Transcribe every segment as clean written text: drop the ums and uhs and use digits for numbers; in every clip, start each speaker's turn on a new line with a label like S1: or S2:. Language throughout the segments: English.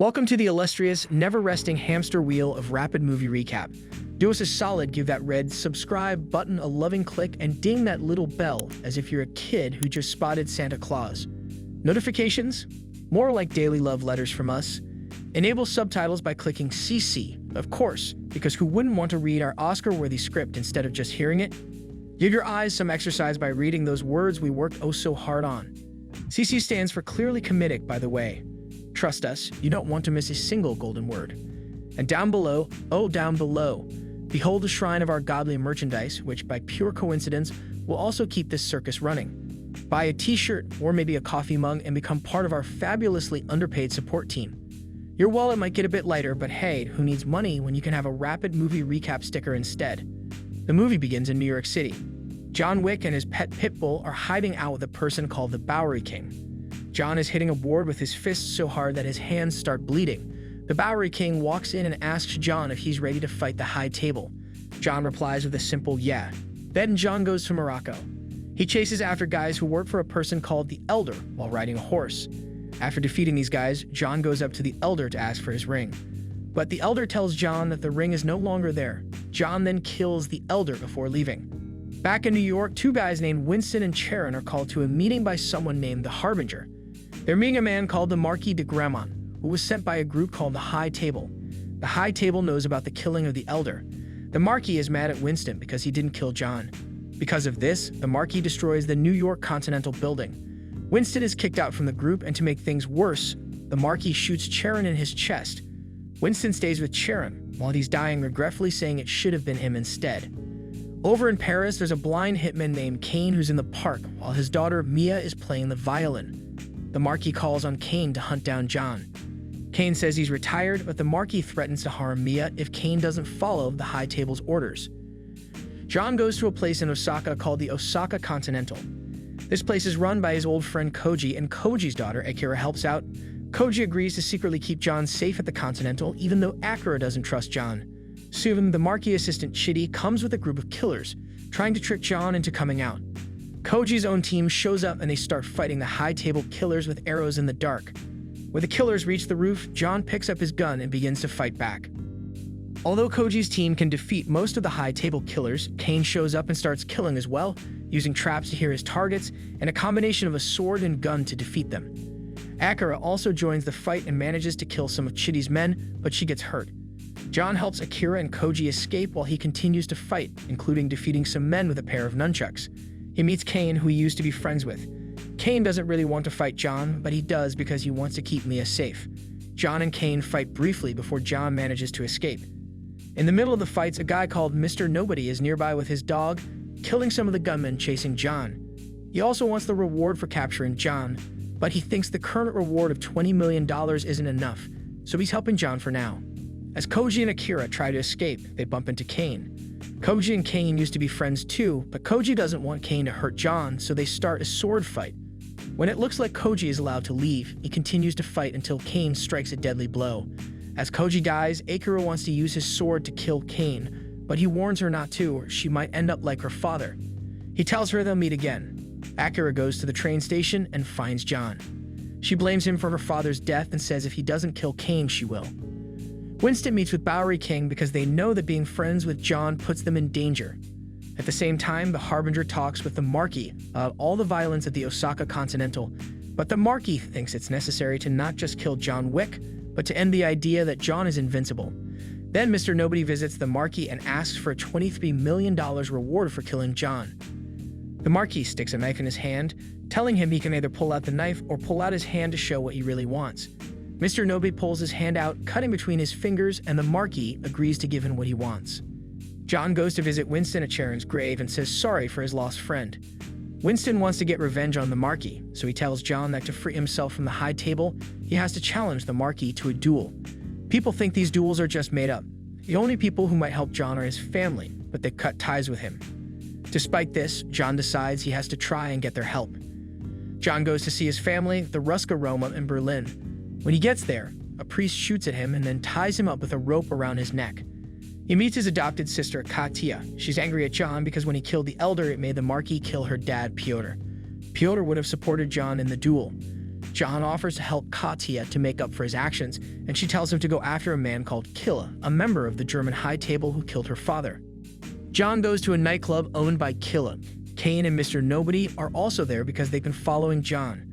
S1: Welcome to the illustrious, never-resting hamster wheel of rapid movie recap. Do us a solid, give that red subscribe button a loving click, and ding that little bell as if you're a kid who just spotted Santa Claus. Notifications? More like daily love letters from us. Enable subtitles by clicking CC, of course, because who wouldn't want to read our Oscar-worthy script instead of just hearing it? Give your eyes some exercise by reading those words we worked oh so hard on. CC stands for clearly comedic, by the way. Trust us, you don't want to miss a single golden word. And down below, oh down below, behold the shrine of our godly merchandise, which by pure coincidence will also keep this circus running. Buy a t-shirt or maybe a coffee mug and become part of our fabulously underpaid support team. Your wallet might get a bit lighter, but hey, who needs money when you can have a rapid movie recap sticker instead? The movie begins in New York City. John Wick and his pet pit bull are hiding out with a person called the Bowery King. John is hitting a board with his fists so hard that his hands start bleeding. The Bowery King walks in and asks John if he's ready to fight the High Table. John replies with a simple yeah. Then John goes to Morocco. He chases after guys who work for a person called the Elder while riding a horse. After defeating these guys, John goes up to the Elder to ask for his ring. But the Elder tells John that the ring is no longer there. John then kills the Elder before leaving. Back in New York, two guys named Winston and Charon are called to a meeting by someone named the Harbinger. They're meeting a man called the Marquis de Gramont, who was sent by a group called the High Table. The High Table knows about the killing of the Elder. The Marquis is mad at Winston because he didn't kill John. Because of this, the Marquis destroys the New York Continental Building. Winston is kicked out from the group, and to make things worse, the Marquis shoots Charon in his chest. Winston stays with Charon, while he's dying regretfully saying it should have been him instead. Over in Paris, there's a blind hitman named Kane who's in the park, while his daughter Mia is playing the violin. The Marquis calls on Kane to hunt down John. Kane says he's retired, but the Marquis threatens to harm Mia if Kane doesn't follow the High Table's orders. John goes to a place in Osaka called the Osaka Continental. This place is run by his old friend Koji, and Koji's daughter Akira helps out. Koji agrees to secretly keep John safe at the Continental, even though Akira doesn't trust John. Soon, the Marquis assistant Chitty comes with a group of killers, trying to trick John into coming out. Koji's own team shows up and they start fighting the High Table killers with arrows in the dark. When the killers reach the roof, John picks up his gun and begins to fight back. Although Koji's team can defeat most of the High Table killers, Kane shows up and starts killing as well, using traps to hear his targets and a combination of a sword and gun to defeat them. Akira also joins the fight and manages to kill some of Chitty's men, but she gets hurt. John helps Akira and Koji escape while he continues to fight, including defeating some men with a pair of nunchucks. He meets Kane, who he used to be friends with. Kane doesn't really want to fight John, but he does because he wants to keep Mia safe. John and Kane fight briefly before John manages to escape. In the middle of the fights, a guy called Mr. Nobody is nearby with his dog, killing some of the gunmen chasing John. He also wants the reward for capturing John, but he thinks the current reward of $20 million isn't enough, so he's helping John for now. As Koji and Akira try to escape, they bump into Kane. Koji and Kane used to be friends too, but Koji doesn't want Kane to hurt John, so they start a sword fight. When it looks like Koji is allowed to leave, he continues to fight until Kane strikes a deadly blow. As Koji dies, Akira wants to use his sword to kill Kane, but he warns her not to, or she might end up like her father. He tells her they'll meet again. Akira goes to the train station and finds John. She blames him for her father's death and says if he doesn't kill Kane, she will. Winston meets with Bowery King because they know that being friends with John puts them in danger. At the same time, the Harbinger talks with the Marquis about all the violence at the Osaka Continental, but the Marquis thinks it's necessary to not just kill John Wick, but to end the idea that John is invincible. Then Mr. Nobody visits the Marquis and asks for a $23 million reward for killing John. The Marquis sticks a knife in his hand, telling him he can either pull out the knife or pull out his hand to show what he really wants. Mr. Nobody pulls his hand out, cutting between his fingers, and the Marquis agrees to give him what he wants. John goes to visit Winston at Charon's grave and says sorry for his lost friend. Winston wants to get revenge on the Marquis, so he tells John that to free himself from the High Table, he has to challenge the Marquis to a duel. People think these duels are just made up. The only people who might help John are his family, but they cut ties with him. Despite this, John decides he has to try and get their help. John goes to see his family, the Ruska Roma, in Berlin. When he gets there, a priest shoots at him and then ties him up with a rope around his neck. He meets his adopted sister, Katia. She's angry at John because when he killed the Elder, it made the Marquis kill her dad, Pyotr. Pyotr would have supported John in the duel. John offers to help Katia to make up for his actions, and she tells him to go after a man called Killa, a member of the German high table who killed her father. John goes to a nightclub owned by Killa. Kane and Mr. Nobody are also there because they've been following John.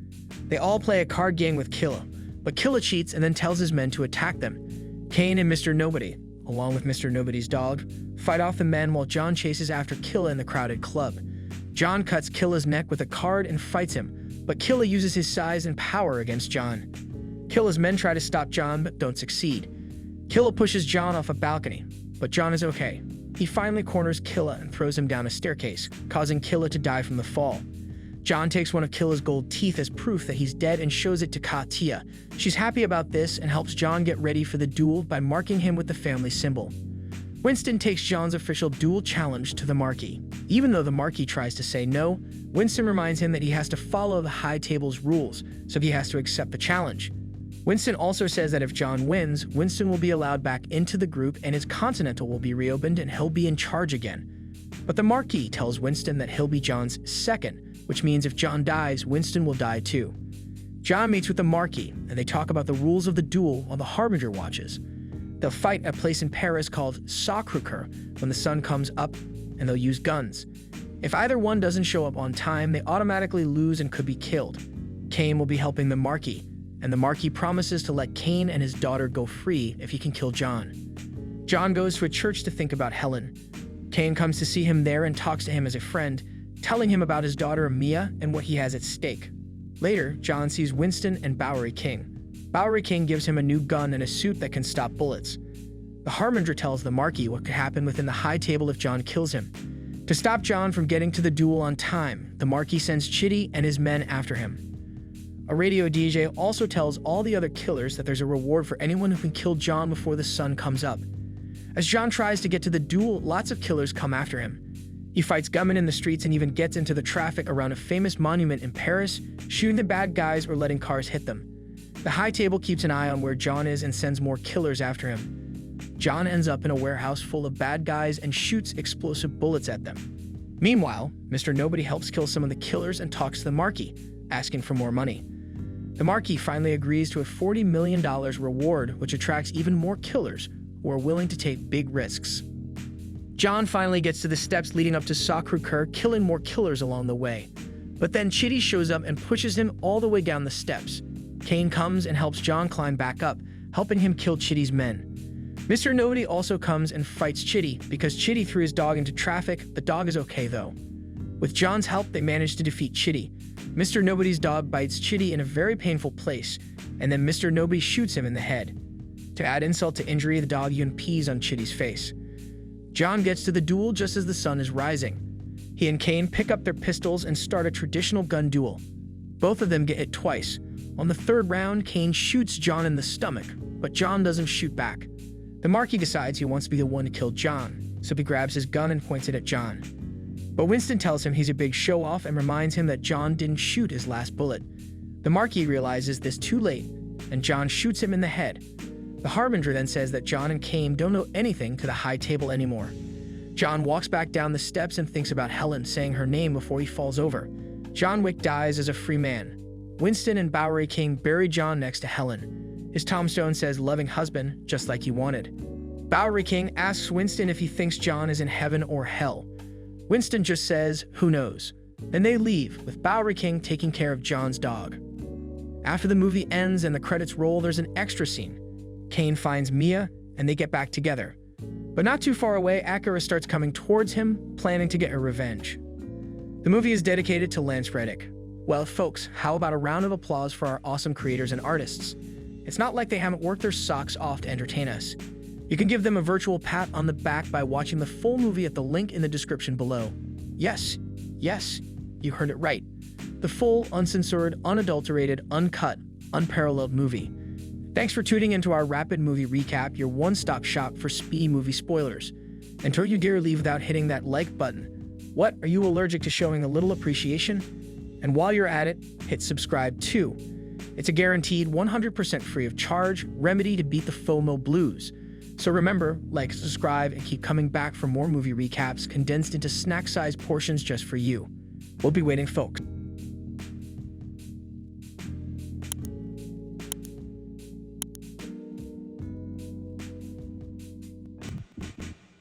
S1: They all play a card game with Killa, but Killa cheats and then tells his men to attack them. Kane and Mr. Nobody, along with Mr. Nobody's dog, fight off the men while John chases after Killa in the crowded club. John cuts Killa's neck with a card and fights him, but Killa uses his size and power against John. Killa's men try to stop John but don't succeed. Killa pushes John off a balcony, but John is okay. He finally corners Killa and throws him down a staircase, causing Killa to die from the fall. John takes one of Killa's gold teeth as proof that he's dead and shows it to Katia. She's happy about this and helps John get ready for the duel by marking him with the family symbol. Winston takes John's official duel challenge to the Marquis. Even though the Marquis tries to say no, Winston reminds him that he has to follow the high table's rules, so he has to accept the challenge. Winston also says that if John wins, Winston will be allowed back into the group and his Continental will be reopened and he'll be in charge again. But the Marquis tells Winston that he'll be John's second, which means if John dies, Winston will die too. John meets with the Marquis, and they talk about the rules of the duel while the Harbinger watches. They'll fight at a place in Paris called Sacre-Cœur when the sun comes up, and they'll use guns. If either one doesn't show up on time, they automatically lose and could be killed. Kane will be helping the Marquis, and the Marquis promises to let Kane and his daughter go free if he can kill John. John goes to a church to think about Helen. Kane comes to see him there and talks to him as a friend, telling him about his daughter Mia and what he has at stake. Later, John sees Winston and Bowery King. Bowery King gives him a new gun and a suit that can stop bullets. The Harbinger tells the Marquis what could happen within the high table if John kills him. To stop John from getting to the duel on time, the Marquis sends Chitty and his men after him. A radio DJ also tells all the other killers that there's a reward for anyone who can kill John before the sun comes up. As John tries to get to the duel, lots of killers come after him. He fights gunmen in the streets and even gets into the traffic around a famous monument in Paris, shooting the bad guys or letting cars hit them. The high table keeps an eye on where John is and sends more killers after him. John ends up in a warehouse full of bad guys and shoots explosive bullets at them. Meanwhile, Mr. Nobody helps kill some of the killers and talks to the Marquis, asking for more money. The Marquis finally agrees to a $40 million reward, which attracts even more killers who are willing to take big risks. John finally gets to the steps leading up to Sacre-Cœur, killing more killers along the way. But then Chitty shows up and pushes him all the way down the steps. Kane comes and helps John climb back up, helping him kill Chitty's men. Mr. Nobody also comes and fights Chitty because Chitty threw his dog into traffic. The dog is okay though. With John's help, they manage to defeat Chitty. Mr. Nobody's dog bites Chitty in a very painful place, and then Mr. Nobody shoots him in the head. To add insult to injury, the dog even pees on Chitty's face. John gets to the duel just as the sun is rising. He and Kane pick up their pistols and start a traditional gun duel. Both of them get hit twice. On the third round, Kane shoots John in the stomach, but John doesn't shoot back. The Marquis decides he wants to be the one to kill John, so he grabs his gun and points it at John. But Winston tells him he's a big show-off and reminds him that John didn't shoot his last bullet. The Marquis realizes this too late, and John shoots him in the head. The Harbinger then says that John and Kane don't know anything to the high table anymore. John walks back down the steps and thinks about Helen saying her name before he falls over. John Wick dies as a free man. Winston and Bowery King bury John next to Helen. His tombstone says loving husband, just like he wanted. Bowery King asks Winston if he thinks John is in heaven or hell. Winston just says, who knows? Then they leave, with Bowery King taking care of John's dog. After the movie ends and the credits roll, there's an extra scene. Kane finds Mia, and they get back together. But not too far away, Akira starts coming towards him, planning to get her revenge. The movie is dedicated to Lance Reddick. Well, folks, how about a round of applause for our awesome creators and artists? It's not like they haven't worked their socks off to entertain us. You can give them a virtual pat on the back by watching the full movie at the link in the description below. Yes, you heard it right. The full, uncensored, unadulterated, uncut, unparalleled movie. Thanks for tuning into our Rapid Movie Recap, your one-stop shop for speedy movie spoilers. And don't you dare leave without hitting that like button. What, are you allergic to showing a little appreciation? And while you're at it, hit subscribe too. It's a guaranteed 100% free of charge remedy to beat the FOMO blues. So remember, like, subscribe, and keep coming back for more movie recaps condensed into snack-sized portions just for you. We'll be waiting, folks.